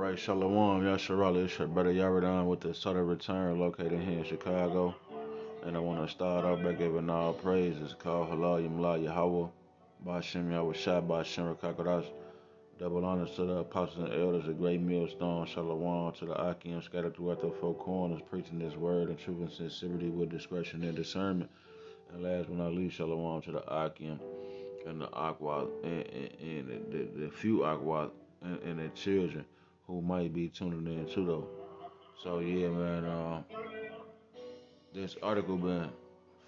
right, Shalom, Yasharala, it's your brother Yaradan with the Southern Return located here in Chicago. And I want to start off by giving all praises. Call Halal Yamla Yahweh, Bashem Yahweh Shai, Bashem Rakakodas. Double honors to the apostles and elders, a great millstone, Shalom to the Akim scattered throughout the four corners, preaching this word in truth and sincerity with discretion and discernment. And last but not least, Shalom to the Akim and the Aqua and the few Aqua and their children who might be tuning in too though. So yeah, man, this article been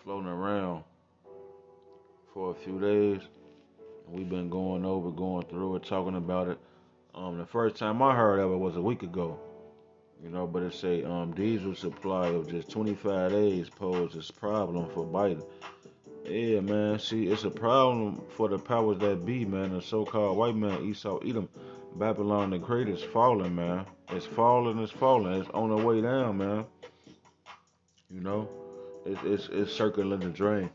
floating around for a few days. We've been going through it, talking about it. The first time I heard of it was a week ago, but it say diesel supply of just 25 days poses problem for Biden. Yeah, man. See, it's a problem for the powers that be, man. The so-called white man, Esau, Edom, Babylon the Great is falling, man. It's falling. It's falling. It's on the way down, man. You know, it's circling the drain.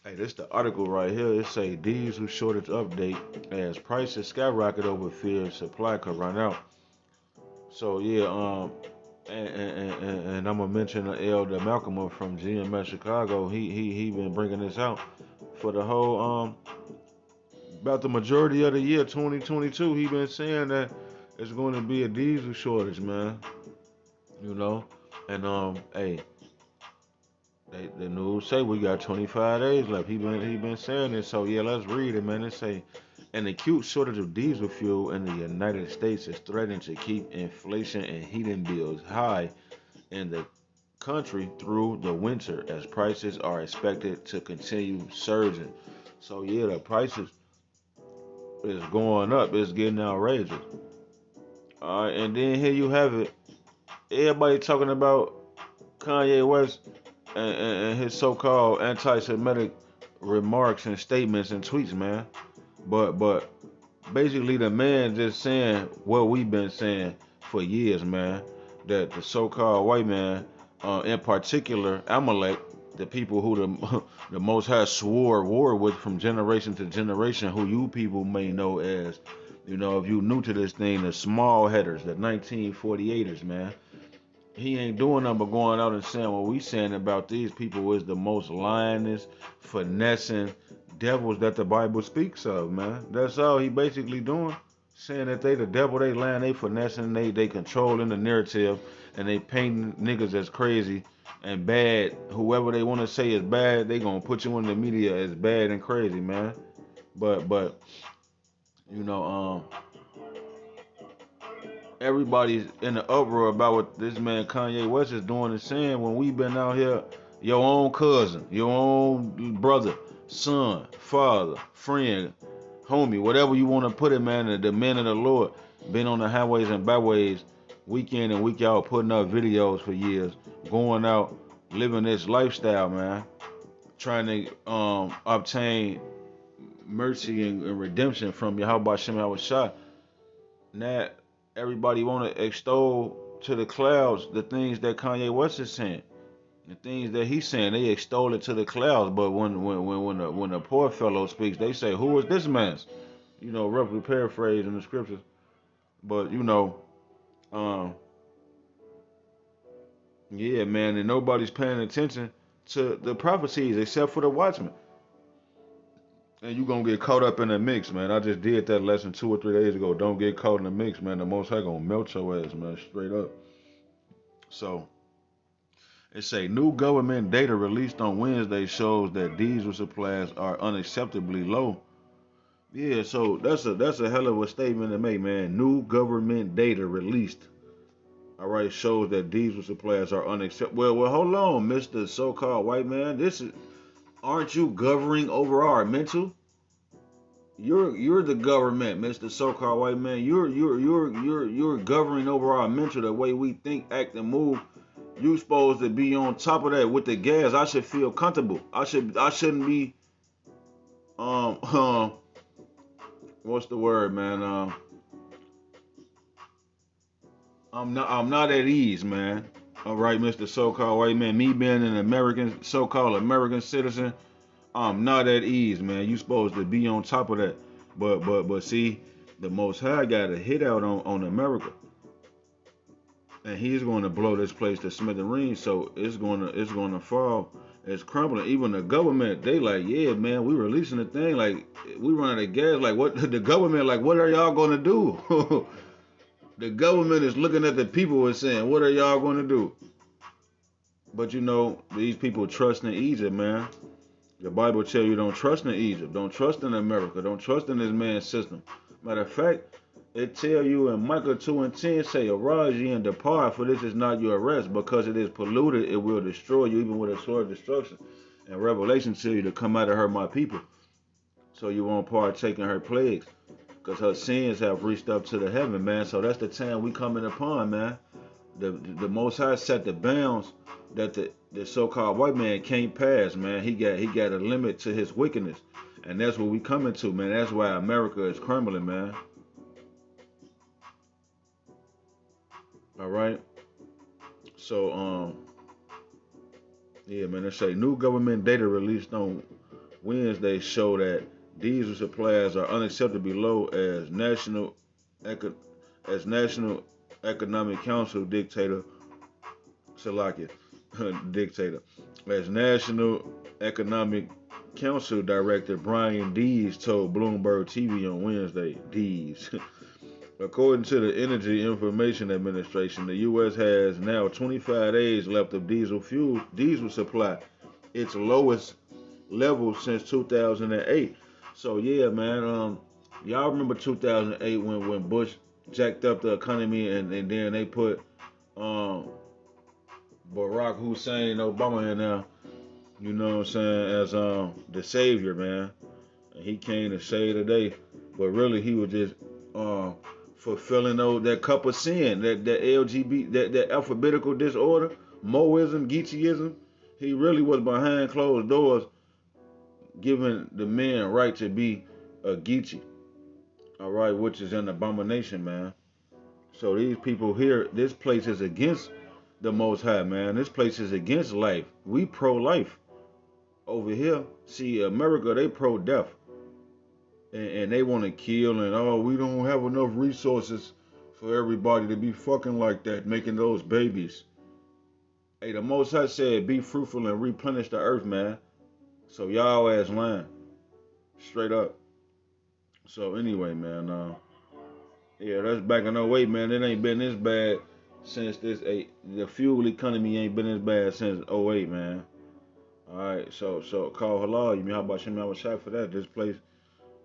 Hey, this the article right here. It say diesel shortage update as prices skyrocket over fear supply could run out. So yeah, and I'm gonna mention the elder Malcolm from GMS Chicago. He been bringing this out for the whole about the majority of the year 2022. He been saying that it's going to be a diesel shortage, man. You know, and hey, the news say we got 25 days left. He been saying this. So yeah, let's read it, man. It say an acute shortage of diesel fuel in the United States is threatening to keep inflation and heating bills high in the country through the winter as prices are expected to continue surging. So yeah, the prices is going up. It's getting outrageous. All right, and then here you have it. Everybody talking about Kanye West and his so-called anti-Semitic remarks and statements and tweets, man. But basically the man just saying what we've been saying for years, man. That the so-called white man, in particular Amalek, the people who the the Most High swore war with from generation to generation, who you people may know as, if you new to this thing, the small headers, the 1948ers, man. He ain't doing nothing but going out and saying what we saying about these people is the most lioness, finessing devils that the Bible speaks of, man. That's all he basically doing. Saying that they the devil, they lying, they finessing, they controlling the narrative, and they painting niggas as crazy and bad. Whoever they want to say is bad, they gonna put you in the media as bad and crazy, man. But you know, everybody's in the uproar about what this man Kanye West is doing and saying when we've been out here, your own cousin, your own brother, son, father, friend, homie, whatever you want to put it, man, the men of the Lord, been on the highways and byways, week in and week out, putting up videos for years, going out, living this lifestyle, man, trying to obtain mercy and redemption from Yahweh Shem Yahweh Shah. Now everybody want to extol to the clouds the things that Kanye West is saying, the things that he's saying. They extol it to the clouds, but when the poor fellow speaks, they say, "Who is this man?" Roughly paraphrasing the scriptures. But um, yeah, man, and nobody's paying attention to the prophecies except for the watchmen. And you gonna get caught up in the mix, man. I just did that lesson 2 or 3 days ago. Don't get caught in the mix, man. The Most High gonna melt your ass, man, straight up. So it say new government data released on Wednesday shows that diesel supplies are unacceptably low. Yeah, so that's a hell of a statement to make, man. New government data released, all right, shows that diesel supplies are unacceptable. Well, hold on, Mister So-called white man. Aren't you governing over our mental? You're the government, Mr. So-called white man. You're governing over our mental, the way we think, act, and move. You supposed to be on top of that with the gas. I should feel comfortable. I shouldn't be what's the word, man? I'm not at ease, man. All right, Mr. So-called white man. Me being an American, so-called American citizen, I'm not at ease, man. You supposed to be on top of that. But see, the Most High got a hit out on America, and he's going to blow this place to smithereens. So it's gonna fall. It's crumbling. Even the government, they like, yeah, man, we releasing the thing. Like we run out of gas. Like what the government, like what are y'all gonna do? The government is looking at the people and saying, what are y'all gonna do? But you know, these people trust in Egypt, man. The Bible tell you don't trust in Egypt, don't trust in America, don't trust in this man's system. Matter of fact, it tell you in Micah 2:10, say, arise ye and depart, for this is not your rest, because it is polluted, it will destroy you, even with a sword of destruction. And Revelation tell you to come out of her, my people, so you won't partake in her plagues, because her sins have reached up to the heaven, man. So that's the time we coming upon, man. The Most High set the bounds that the so-called white man can't pass, man. He got a limit to his wickedness, and that's what we coming to, man. That's why America is crumbling, man. All right. So yeah, man. They say new government data released on Wednesday show that diesel supplies are unacceptably low Eco- as National Economic Council dictator Salakia dictator. As National Economic Council Director Brian Dees told Bloomberg TV on Wednesday, Dees. According to the Energy Information Administration, the U.S. has now 25 days left of diesel supply, its lowest level since 2008. So yeah, man, y'all remember 2008 when Bush jacked up the economy and then they put um, Barack Hussein Obama in there, you know what I'm saying, as the savior, man. And he came to save the day. But really he was just fulfilling that cup of sin, that LGBT, that alphabetical disorder, Moism, Geecheism. He really was behind closed doors giving the men right to be a Geechee, all right, which is an abomination, man. So these people here, this place is against the Most High, man. This place is against life. We pro-life over here. See, America, they pro-death, and they want to kill, and oh, we don't have enough resources for everybody to be fucking like that, making those babies. Hey, the Most High said, be fruitful and replenish the earth, man. So y'all ass lying, straight up. So anyway, man, yeah, that's back in '08, man. It ain't been this bad since this eight. The fuel economy ain't been as bad since '08, man. All right, so call halal. You mean how about Shimmy? I was shot for that. This place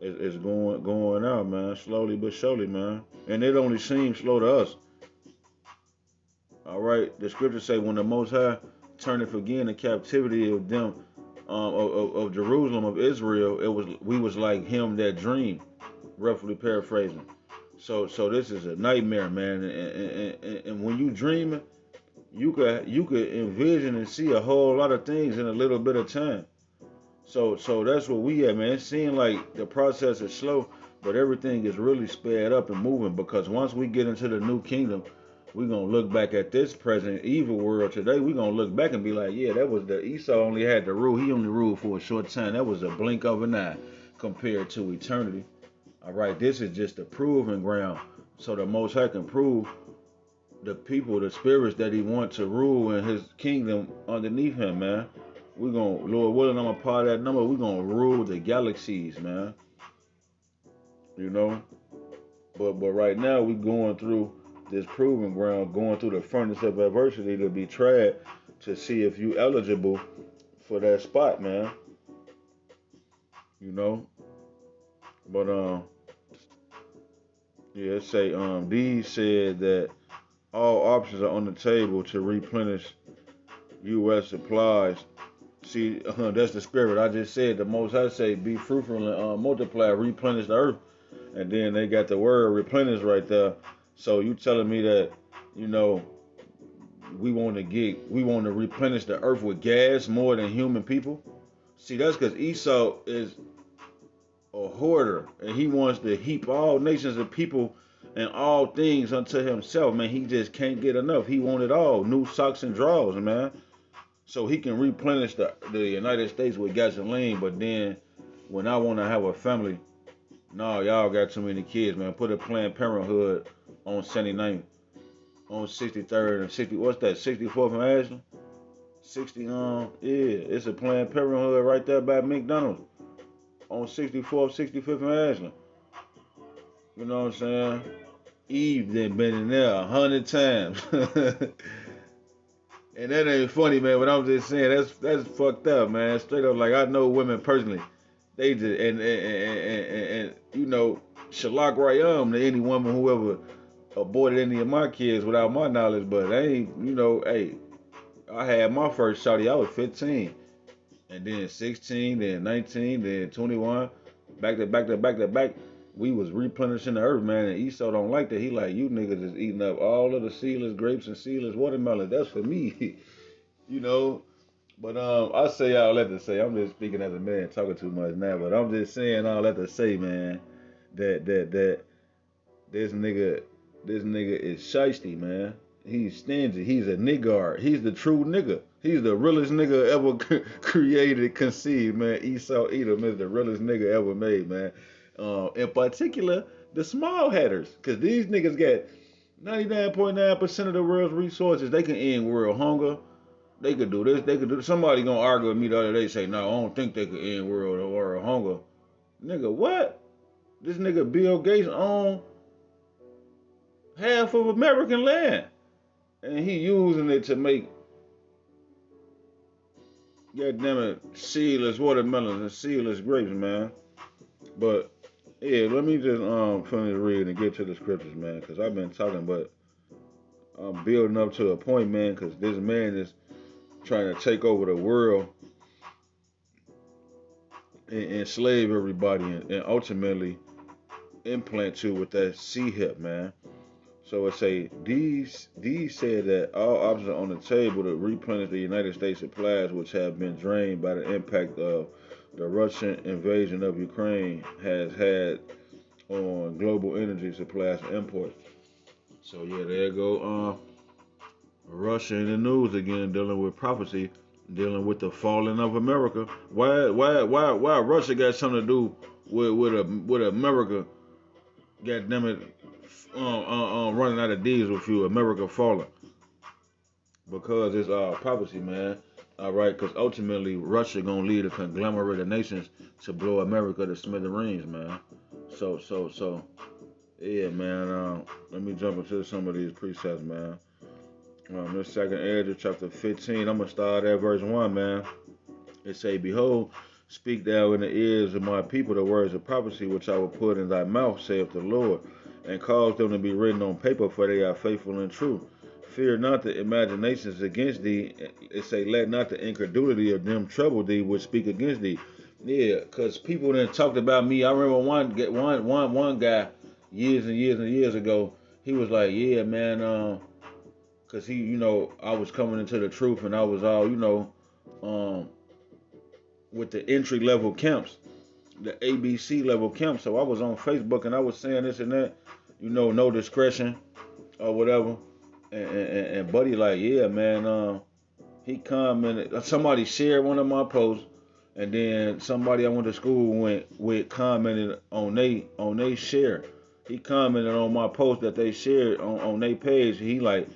is going out, man. Slowly but surely, man. And it only seems slow to us. All right, the scriptures say when the Most High turneth again the captivity of them, of Jerusalem of Israel, it was we was like him that dreamed. Roughly paraphrasing. So this is a nightmare, man. And when you dreaming, you could envision and see a whole lot of things in a little bit of time. So that's what we have, man. It seems like the process is slow, but everything is really sped up and moving because once we get into the new kingdom, we're gonna look back at this present evil world today. We're gonna look back and be like, yeah, that was the Esau only had to rule. He only ruled for a short time. That was a blink of an eye compared to eternity. All right, this is just a proving ground. So the Most High can prove the people, the spirits that He wants to rule in His kingdom underneath Him, man. We're gonna, Lord willing, I'm a part of that number. We're gonna rule the galaxies, man. You know, but right now we going through this proving ground, going through the furnace of adversity to be tried to see if you eligible for that spot, man. You know, but yeah, it say D said that all options are on the table to replenish U.S. supplies. See, that's the spirit. I just said the Most High say, be fruitful and multiply, replenish the earth. And then they got the word replenish right there. So you telling me that, you know, we want to replenish the earth with gas more than human people? See, that's because Esau is a hoarder and he wants to heap all nations of people and all things unto himself, man. He just can't get enough. He want it all. New socks and drawers, man. So he can replenish the United States with gasoline, but then when I want to have a family, No, y'all got too many kids, man. Put a Planned Parenthood on 79th, on 63rd and 60. What's that? 64th and Ashland. 60. Yeah, it's a Planned Parenthood right there by McDonald's on 64th, 65th and Ashland. You know what I'm saying? Eve done been in there 100 times. And that ain't funny, man. But I'm just saying that's fucked up, man. Straight up, like I know women personally. They just and you know, Shalak Rayam to any woman who ever aborted any of my kids without my knowledge. But they ain't, you know, hey, I had my first shawty. I was 15, and then 16, then 19, then 21, back to back to back to back. We was replenishing the earth, man. And Esau don't like that. He like, you niggas is eating up all of the seedless grapes and seedless watermelons. That's for me, you know. But I say all that to say, I'm just speaking as a man talking too much now. But I'm just saying all that to say, man, that this nigga is shiesty, man. He's stingy. He's a niggard. He's the true nigga. He's the realest nigga ever created, conceived, man. Esau Edom is the realest nigga ever made, man. In particular, the small headers, cause these niggas got 99.9% of the world's resources. They can end world hunger. They could do this. They could do. Somebody gonna argue with me the other day. Say, no, I don't think they could end world hunger. Nigga, what? This nigga Bill Gates own half of American land, and he using it to make, goddamn it, seedless watermelons and seedless grapes, man. But yeah, let me just finish reading and get to the scriptures, man, because I've been talking, but I'm building up to a point, man, because this man is trying to take over the world and enslave everybody, and ultimately implant you with that C hip, man. So it say these said that all options are on the table to replenish the United States supplies, which have been drained by the impact of the Russian invasion of Ukraine has had on global energy supplies and imports. So yeah, there you go. Russia in the news again, dealing with prophecy, dealing with the falling of America. Why Russia got something to do with America? God damn it, running out of diesel fuel, America falling, because it's prophecy, man. All right, because ultimately Russia gonna lead a conglomerate of nations to blow America to smithereens, man. So, yeah, man. Let me jump into some of these precepts, man. This second Ezra chapter 15. I'm gonna start at verse 1, man. It say, "Behold, speak thou in the ears of my people the words of prophecy which I will put in thy mouth, saith the Lord, and cause them to be written on paper, for they are faithful and true. Fear not the imaginations against thee." It say, "Let not the incredulity of them trouble thee which speak against thee." Yeah, cause people then talked about me. I remember one guy years and years and years ago. He was like, "Yeah, man, cause he, I was coming into the truth, and I was all, um, with the entry level camps, the ABC level camps. So I was on Facebook and I was saying this and that, no discretion or whatever." And buddy like, "Yeah, man, he commented. Somebody shared one of my posts, and then somebody I went to school with commented on they share. He commented on my post that they shared on their page. He like,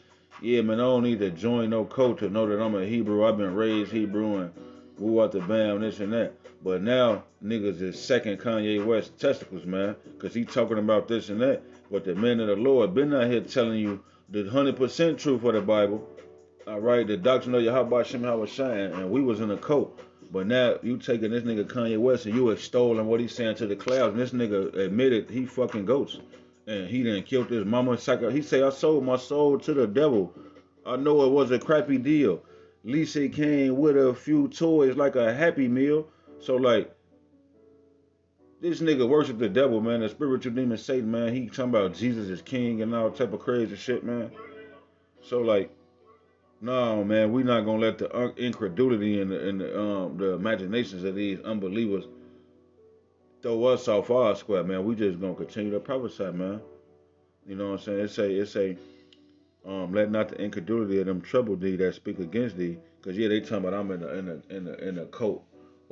"Yeah, man, I don't need to join no cult to know that I'm a Hebrew. I've been raised Hebrew and woo out the bam, this and that." But now niggas is second Kanye West testicles, man, cause he talking about this and that. But the men of the Lord been out here telling you the 100% truth of the Bible. All right, the doctrine of Yahweh Shem Shine, and we was in a cult. But now you taking this nigga Kanye West and you extolling what he's saying to the clouds. And this nigga admitted he fucking goats, and he didn't kill his mama. He say, "I sold my soul to the devil. I know it was a crappy deal. At least it came with a few toys like a Happy Meal." So like, this nigga worship the devil, man. The spiritual demon Satan, man. He talking about Jesus is king and all type of crazy shit, man. So like, no, man, we not gonna let the incredulity and the imaginations of these unbelievers throw us off our square, man. We just gonna continue to prophesy, man. You know what I'm saying? Let not the incredulity of them trouble thee that speak against thee, cause yeah, they talking about I'm in a cult,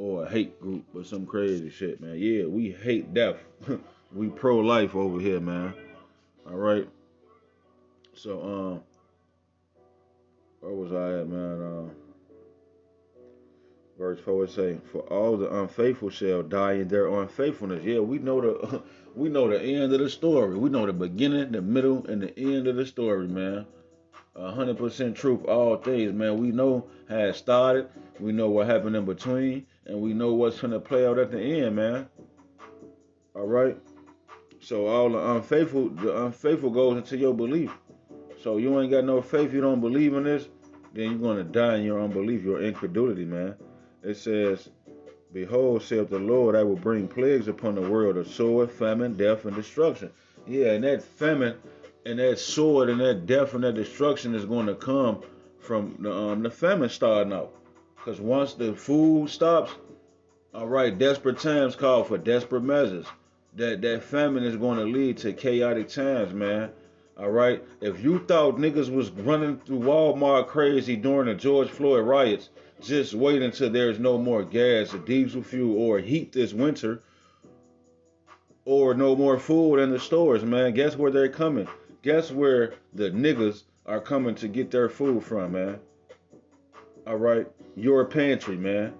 or a hate group or some crazy shit, man. Yeah, we hate death. We pro-life over here, man. All right. So, where was I at, man? Verse 4 say, "For all the unfaithful shall die in their unfaithfulness." Yeah, we know the we know the end of the story. We know the beginning, the middle, and the end of the story, man. 100% truth, all things, man. We know how it started. We know what happened in between, and we know what's gonna play out at the end, man. All right. So all the unfaithful goes into your belief. So you ain't got no faith, you don't believe in this, then you're gonna die in your unbelief, your incredulity, man. It says, "Behold, saith the Lord, I will bring plagues upon the world of sword, famine, death, and destruction." Yeah, and that famine and that sword and that death and that destruction is going to come from the famine starting out. Because once the food stops, all right, desperate times call for desperate measures. That famine is going to lead to chaotic times, man. All right. If you thought niggas was running through Walmart crazy during the George Floyd riots, just wait until there's no more gas or diesel fuel or heat this winter, or no more food in the stores, man. Guess where they're coming? Guess where the niggas are coming to get their food from, man? All right, your pantry, man.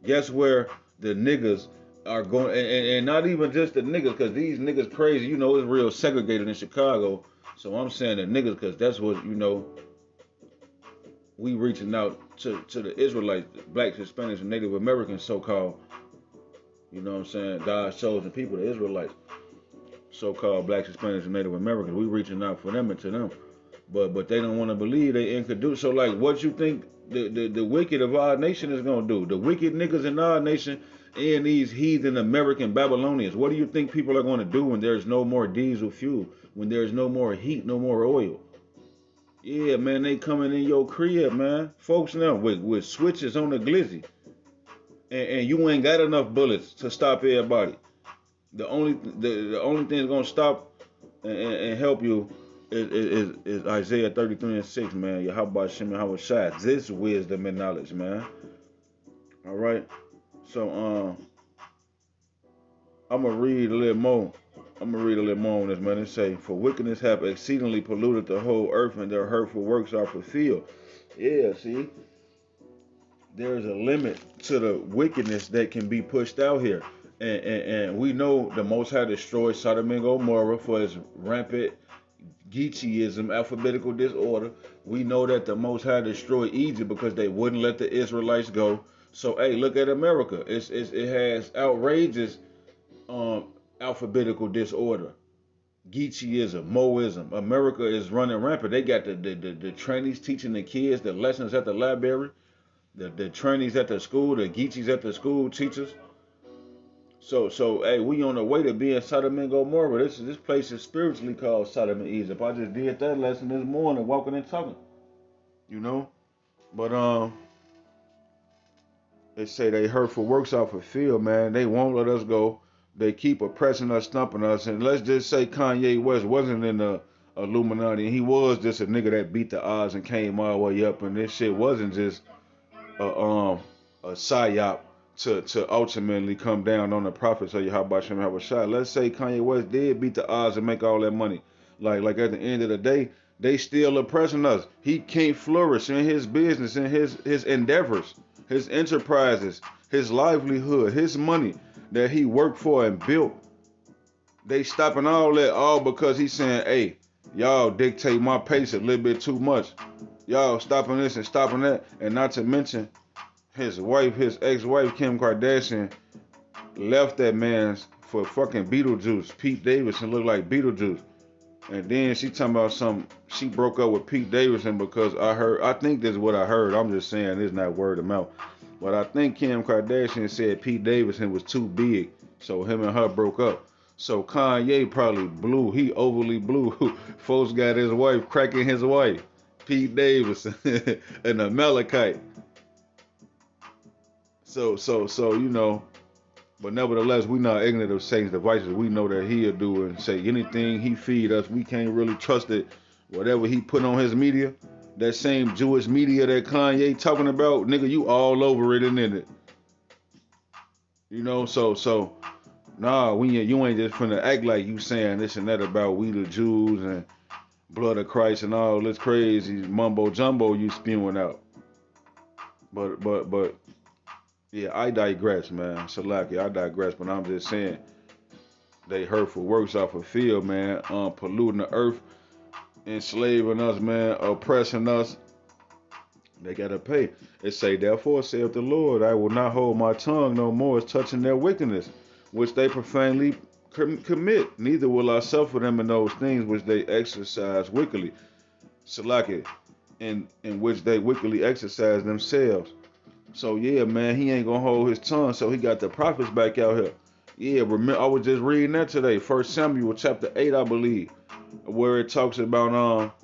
Guess where the niggas are going, and not even just the niggas, because these niggas crazy. You know, it's real segregated in Chicago. So I'm saying the niggas, because that's what we reaching out to the Israelites, blacks, Hispanics, and Native Americans, so-called. You know what I'm saying? God's chosen people, the Israelites, so-called blacks, Hispanics, and Native Americans. We reaching out for them and to them. But they don't want to believe they introduce. So like, what you think the wicked of our nation is gonna do? The wicked niggas in our nation and these heathen American Babylonians. What do you think people are gonna do when there's no more diesel fuel? When there's no more heat, no more oil? Yeah, man, they coming in your crib, man. Folks now with switches on the glizzy, and you ain't got enough bullets to stop everybody. The only thing that's gonna stop and help you is Isaiah 33:6, man. Yahweh Shem Yahweh Shai. This wisdom and knowledge, man. All right. So I'm gonna read a little more. I'm gonna read a little more on this, man. It say, "For wickedness have exceedingly polluted the whole earth, and their hurtful works are fulfilled." Yeah, see, there's a limit to the wickedness that can be pushed out here. And we know the Most High destroyed Sodom and Gomorrah for its rampant Geecheism, alphabetical disorder. We know that the Most High destroyed Egypt because they wouldn't let the Israelites go. So hey, look at America. It has outrageous alphabetical disorder, Geecheism, Moism. America is running rampant. They got the trainees teaching the kids the lessons at the library, the trainees at the school, the Geechees at the school teachers. So hey, we on the way to being Sodom and Gomorrah. This place is spiritually called Sodom and Egypt. I just did that lesson this morning, walking and talking. You know, but they say they hurtful works are fulfilled, man. They won't let us go. They keep oppressing us, stumping us. And let's just say Kanye West wasn't in the Illuminati. He was just a nigga that beat the odds and came all the way up. And this shit wasn't just a psyop to ultimately come down on the prophets of Yahweh Shem Yahweh Shai. Let's say Kanye West did beat the odds and make all that money. Like at the end of the day, they still oppressing us. He can't flourish in his business, in his endeavors, his enterprises, his livelihood, his money that he worked for and built. They stopping all that all because he's saying, hey, y'all dictate my pace a little bit too much. Y'all stopping this and stopping that. And not to mention his wife, his ex-wife, Kim Kardashian, left that man's for fucking Beetlejuice. Pete Davidson looked like Beetlejuice. And then she talking about she broke up with Pete Davidson because I think this is what I heard. I'm just saying this is not word of mouth. But I think Kim Kardashian said Pete Davidson was too big. So him and her broke up. So Kanye probably blew. He overly blew. Folks got his wife cracking his wife. Pete Davidson and a Malachite. So you know, but nevertheless, we not ignorant of Satan's devices. We know that he'll do and say anything he feed us. We can't really trust it. Whatever he put on his media, that same Jewish media that Kanye talking about, nigga, you all over it and in it. So nah, you ain't just finna act like you saying this and that about we the Jews and blood of Christ and all this crazy mumbo jumbo you spewing out. But yeah, I digress, man. Salaki, I digress, but I'm just saying they hurtful works are fulfilled, man. Polluting the earth, enslaving us, man, oppressing us. They gotta pay. It say, therefore, saith the Lord, I will not hold my tongue no more as touching their wickedness, which they profanely commit. Neither will I suffer them in those things which they exercise wickedly. Salaki, in which they wickedly exercise themselves. So yeah, man, he ain't gonna hold his tongue. So he got the prophets back out here. Yeah, remember I was just reading that today, First Samuel chapter 8, I believe, where it talks about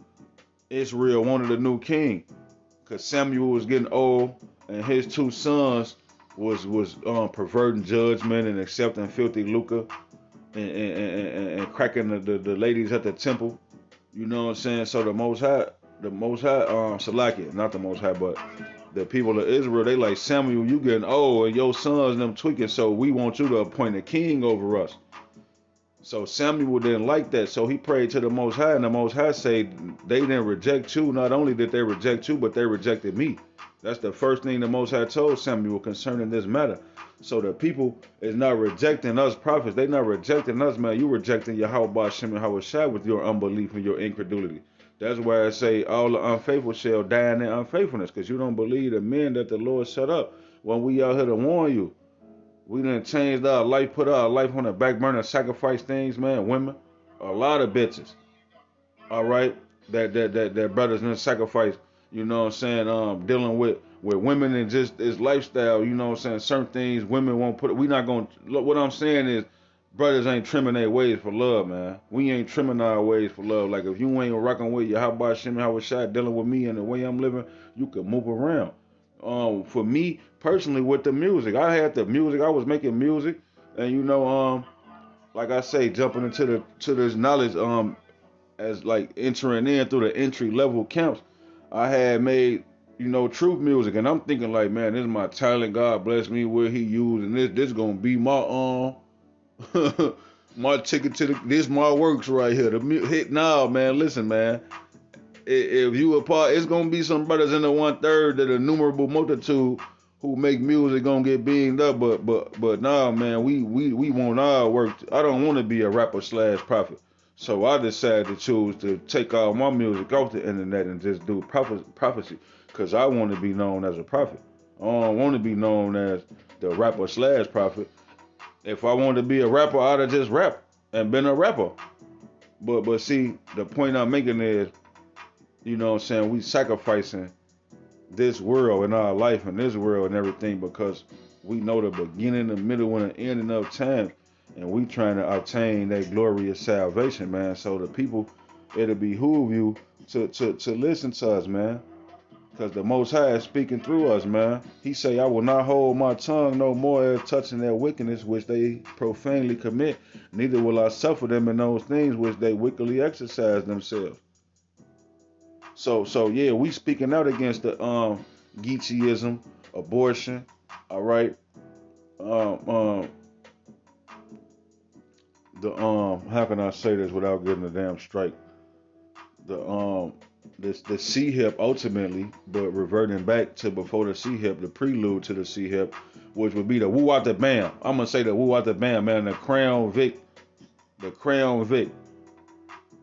Israel wanted a new king, cause Samuel was getting old, and his two sons was perverting judgment and accepting filthy lucre and cracking the ladies at the temple. You know what I'm saying? So the Most High, Salakia, not the Most High, but the people of Israel, they like, Samuel, you getting old and your sons them tweaking, so we want you to appoint a king over us. So Samuel didn't like that, so he prayed to the Most High, and the Most High said they didn't reject you. Not only did they reject you, but they rejected me. That's the first thing the Most High told Samuel concerning this matter. So the people is not rejecting us prophets. They not rejecting us, man. You rejecting Yahweh Shem and Hawashai with your unbelief and your incredulity. That's why I say all the unfaithful shall die in their unfaithfulness, because you don't believe the men that the Lord set up when we out here to warn you. We done changed our life, put our life on the back burner, sacrifice things, man, women, a lot of bitches. All right, that brothers done sacrifice. You know what I'm saying? Dealing with women and just this lifestyle. You know what I'm saying? Certain things women won't put. We not gonna. Look, what I'm saying is, brothers ain't trimming their ways for love, man. We ain't trimming our ways for love. Like if you ain't rocking with you, how about Shimmy, how was shot dealing with me and the way I'm living, you can move around. For me personally, with the music, I had the music. I was making music, and like I say, jumping into the to this knowledge, as like entering in through the entry level camps, I had made truth music, and I'm thinking like, man, this is my talent. God bless me where He used, and this gonna be my my ticket to this my works right here. The hit now, man. Listen, man. If you a part, it's gonna be some brothers in the 1/3 that innumerable multitude who make music gonna get beamed up, but nah, man, we want our work. I don't want to be a rapper slash prophet, so I decided to choose to take all my music off the internet and just do prophecy, cause I want to be known as a prophet. I don't want to be known as the rapper slash prophet. If I wanted to be a rapper, I'd have just rap and been a rapper. But see, the point I'm making is, what I'm saying, we sacrificing this world and our life in this world and everything because we know the beginning, the middle, and the ending of time, and we trying to obtain that glorious salvation, man. So the people, it'll behoove you to listen to us, man, because the Most High is speaking through us, man. He say, I will not hold my tongue no more as touching their wickedness which they profanely commit, neither will I suffer them in those things which they wickedly exercise themselves. So yeah, we speaking out against the Geecheism, abortion, all right. Um, um, the how can I say this without getting a damn strike? The the C hip ultimately, but reverting back to before the C hip, the prelude to the C hip, which would be the woo out the bam. I'm gonna say the woo out the bam, man. The Crown Vic,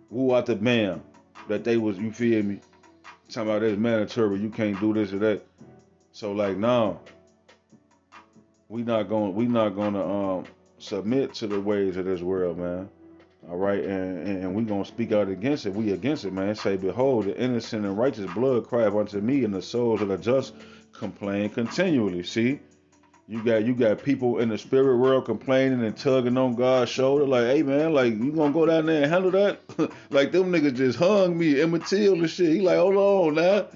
woo out the bam. That they was, you feel me? Talking about this mandatory, you can't do this or that. So like now, we not gonna submit to the ways of this world, man. All right, and we gonna speak out against it. We against it, man. Say, behold, the innocent and righteous blood crieth unto me, and the souls of the just complain continually. See, you got people in the spirit world complaining and tugging on God's shoulder, like, hey man, like you gonna go down there and handle that? Like them niggas just hung me, Emmett Till and shit. He like, hold on now.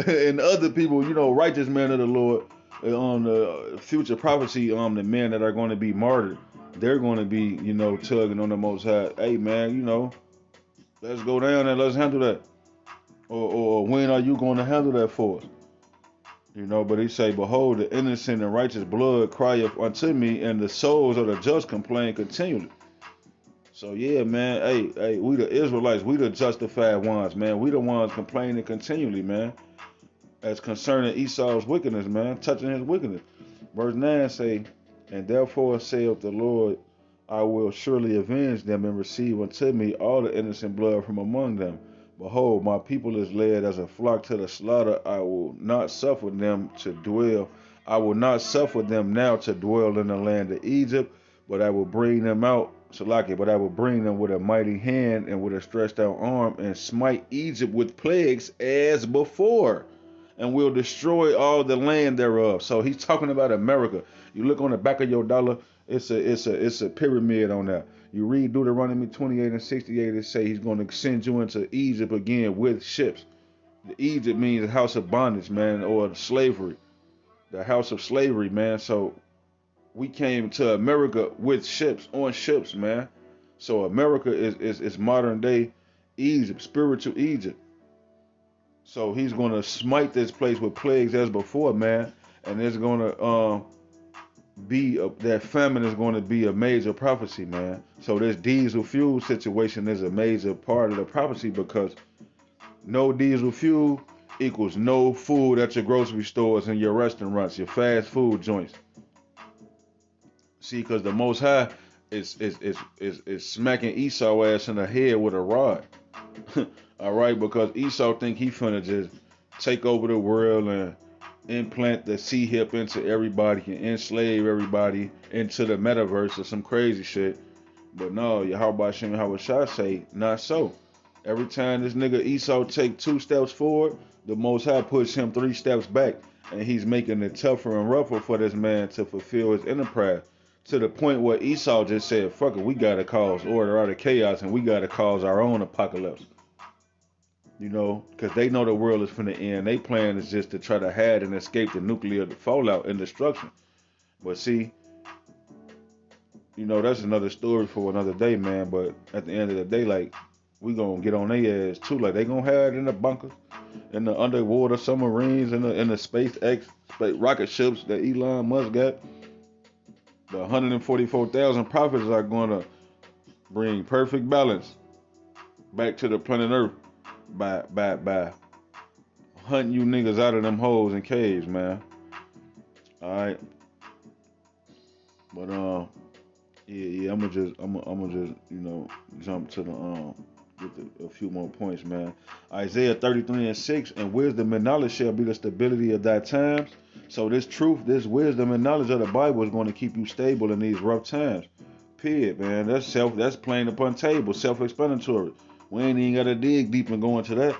And other people, righteous men of the Lord, on the future prophecy, the men that are going to be martyred, they're going to be, tugging on the Most High. Hey man, let's go down and let's handle that. Or when are you going to handle that for us? But he say, behold, the innocent and righteous blood crieth unto me, and the souls of the just complain continually. So yeah, man, hey, we the Israelites, we the justified ones, man. We the ones complaining continually, man, as concerning Esau's wickedness, man, touching his wickedness. Verse 9 say, and therefore saith the Lord, I will surely avenge them and receive unto me all the innocent blood from among them. Behold, my people is led as a flock to the slaughter. I will not suffer them to dwell. I will not suffer them now to dwell in the land of Egypt, but I will bring them out, Salaki, but I will bring them with a mighty hand and with a stretched out arm and smite Egypt with plagues as before, and will destroy all the land thereof. So he's talking about America. You look on the back of your dollar, it's a pyramid on that. You read Deuteronomy 28 and 68, it say he's going to send you into Egypt again with ships. The Egypt means the house of bondage, man, or slavery. The house of slavery, man. So we came to America with ships, on ships, man. So America is modern day Egypt, spiritual Egypt. So he's gonna smite this place with plagues as before, man, and it's gonna that famine is going to be a major prophecy, man. So this diesel fuel situation is a major part of the prophecy, because no diesel fuel equals no food at your grocery stores and your restaurants, your fast food joints. See, because the Most High is smacking Esau ass in the head with a rod. All right, because Esau think he finna just take over the world and implant the C-hip into everybody and enslave everybody into the metaverse or some crazy shit. But no, Yahweh Shem Yahweh say, not so. Every time this nigga Esau take 2 steps forward, the Most High puts him 3 steps back, and he's making it tougher and rougher for this man to fulfill his enterprise. To the point where Esau just said, fuck it, we gotta cause order out of chaos, and we gotta cause our own apocalypse. Because they know the world is finna end. They plan is just to try to hide and escape the nuclear fallout and destruction. But see, that's another story for another day, man. But at the end of the day, like, we gonna get on their ass too. Like, they gonna hide in the bunkers, in the underwater submarines, in the SpaceX rocket ships that Elon Musk got. The 144,000 prophets are gonna bring perfect balance back to the planet Earth by hunting you niggas out of them holes and caves, man. All right, but yeah, I'm gonna just jump to the get a few more points, man. Isaiah 33 and 6, and wisdom and knowledge shall be the stability of thy times. So this truth, this wisdom and knowledge of the Bible is going to keep you stable in these rough times. Period, man. That's plain upon table, self-explanatory. We ain't even gotta dig deep and go into that.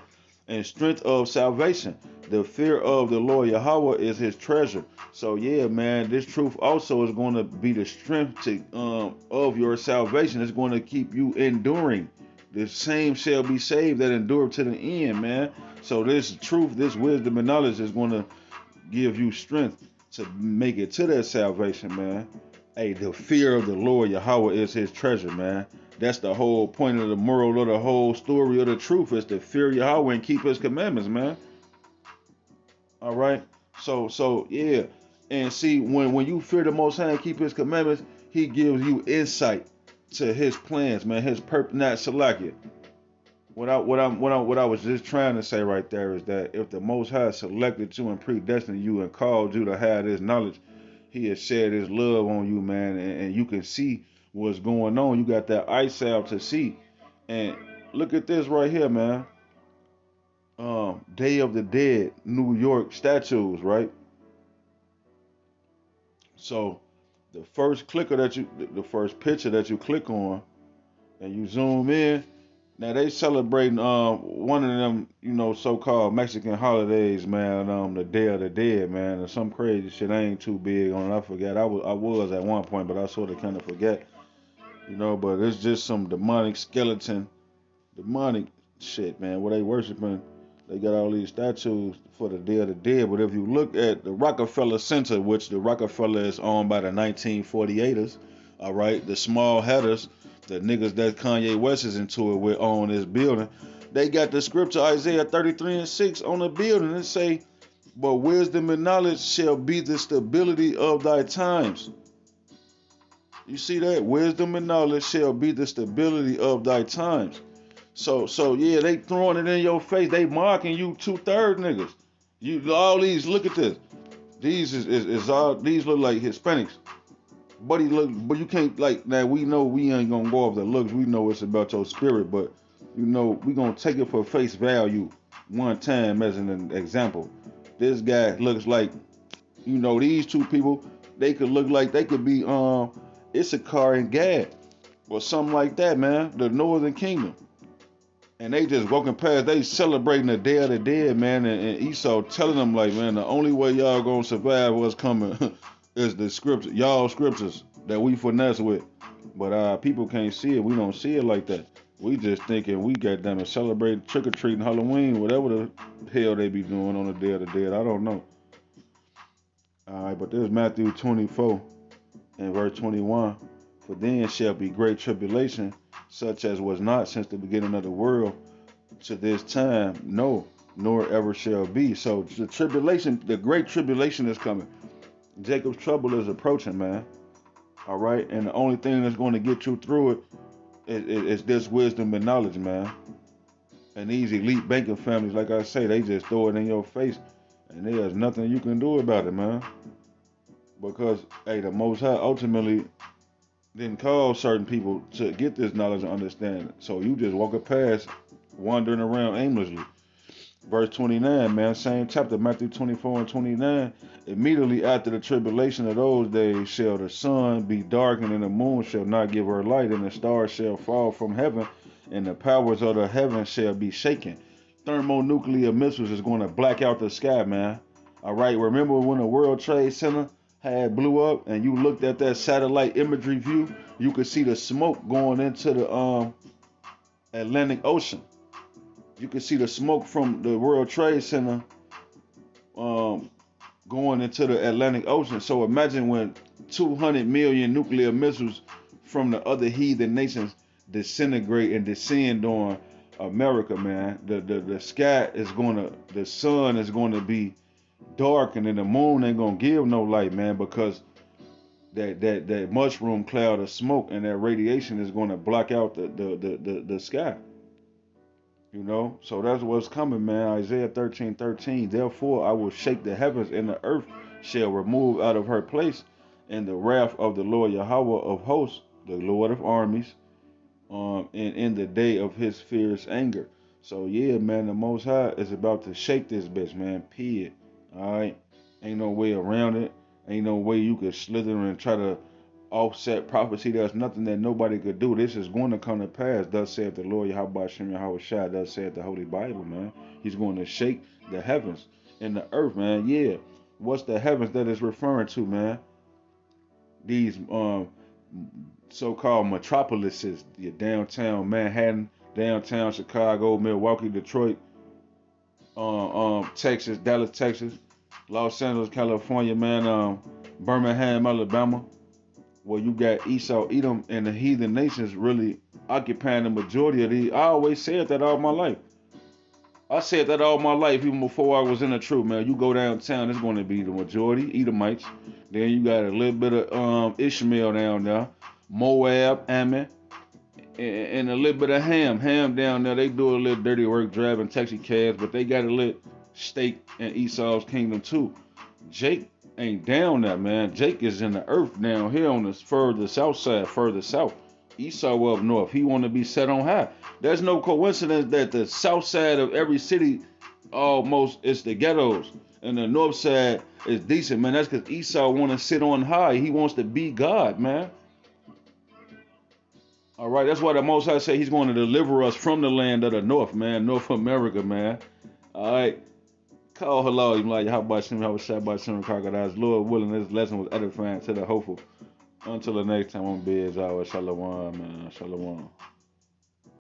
And strength of salvation. The fear of the Lord Yahweh is his treasure. So yeah, man, this truth also is going to be the strength of your salvation. It's going to keep you enduring. The same shall be saved that endure to the end, man. So this truth, this wisdom and knowledge is going to give you strength to make it to that salvation, man. Hey, the fear of the Lord Yahweh is his treasure, man. That's the whole point of the moral of the whole story of the truth, is to fear Yahweh and keep his commandments, man. All right. So yeah. And see, when you fear the Most High and keep his commandments, he gives you insight to his plans, man. His purpose, not Salakia. What I was just trying to say right there is that if the Most High selected you and predestined you and called you to have this knowledge, he has shed his love on you, man, and you can see what's going on. You got that eyesight to see. And look at this right here, man. Day of the Dead, New York statues, right? So the first picture that you click on, and you zoom in. Now they celebrating one of them, so-called Mexican holidays, man. The Day of the Dead, man, or some crazy shit. I ain't too big on it. I forget. I was at one point, but I sort of kind of forget, But it's just some demonic shit, man. Where they worshiping, they got all these statues for the Day of the Dead. But if you look at the Rockefeller Center, which the Rockefeller is owned by the 1948ers, all right, the small headers, the niggas that Kanye West is into it with own this building, they got the scripture Isaiah 33 and 6 on the building. It say, But wisdom and knowledge shall be the stability of thy times. You see that? Wisdom and knowledge shall be the stability of thy times. So yeah, they throwing it in your face. They mocking you 2/3 niggas. You all these. Look at this. These is all. These look like Hispanics. But he look. But you can't like. Now we know we ain't gonna go off the looks. We know it's about your spirit. But you know we gonna take it for face value one time as an example. This guy looks like. You know these two people. They could look like they could be Issachar and Gad or something like that, man. The Northern Kingdom. And they just walking past, they celebrating the Day of the Dead, man. And Esau telling them like, man, the only way y'all gonna survive what's coming is the scripture, y'all scriptures that we finesse with. But people can't see it. We don't see it like that. We just thinking we got them to celebrate trick or treating Halloween, whatever the hell they be doing on the Day of the Dead. I don't know. All right, but there's Matthew 24 and verse 21. For then shall be great tribulation, such as was not since the beginning of the world to this time, no, nor ever shall be. So the tribulation, the great tribulation is coming. Jacob's trouble is approaching, man. All right, and the only thing that's going to get you through it is this wisdom and knowledge, man. And these elite banking families, like I say, they just throw it in your face, and there's nothing you can do about it, man. Because hey, the Most High ultimately didn't call certain people to get this knowledge and understanding. So you just walking past, wandering around aimlessly. Verse 29, man, same chapter, Matthew 24 and 29. Immediately after the tribulation of those days shall the sun be darkened, and the moon shall not give her light, and the stars shall fall from heaven, and the powers of the heaven shall be shaken. Thermonuclear missiles is going to black out the sky, man. All right, remember when the World Trade Center had blew up and you looked at that satellite imagery view, you could see the smoke going into the Atlantic Ocean. You could see the smoke from the World Trade Center going into the Atlantic Ocean. So imagine when 200 million nuclear missiles from the other heathen nations disintegrate and descend on America, man. The sky is gonna, the sun is gonna be dark, and then the moon ain't gonna give no light, man, because that mushroom cloud of smoke and that radiation is gonna block out the sky. You know, so that's what's coming, man. Isaiah 13:13. Therefore I will shake the heavens, and the earth shall remove out of her place, and the wrath of the Lord Yahweh of hosts, the Lord of armies, in the day of his fierce anger. So yeah, man, the Most High is about to shake this bitch, man. Period. All right, ain't no way around it. Ain't no way you could slither and try to offset prophecy. There's nothing that nobody could do. This is going to come to pass. Thus saith the Lord Yahweh Shem Yahweh Shai. Thus saith the Holy Bible, man. He's going to shake the heavens and the earth, man. Yeah. What's the heavens that is referring to, man? These so-called metropolises, your downtown Manhattan, downtown Chicago, Milwaukee, Detroit, Texas, Dallas, Texas, Los Angeles, California, man, Birmingham, Alabama, where you got Esau, Edom, and the heathen nations really occupying the majority of these. I always said that all my life. I said that all my life, even before I was in the truth, man. You go downtown, it's going to be the majority Edomites. Then you got a little bit of Ishmael down there, Moab, Ammon, and a little bit of Ham. Ham down there, they do a little dirty work driving taxi cabs, but they got a little stake in Esau's kingdom too. Jake ain't down there, man. Jake is in the earth down here on the further south side, further south. Esau up north. He want to be set on high. There's no coincidence that the south side of every city almost is the ghettos, and the north side is decent, man. That's because Esau want to sit on high. He wants to be God, man. All right, that's why the Most High say he's going to deliver us from the land of the north, man, North America, man. All right, call hello, like how about Shem, how shot by Shem crocodiles. Lord willing, this lesson was edifying to the hopeful. Until the next time, I'm Biz, Shalom, man, Shalom.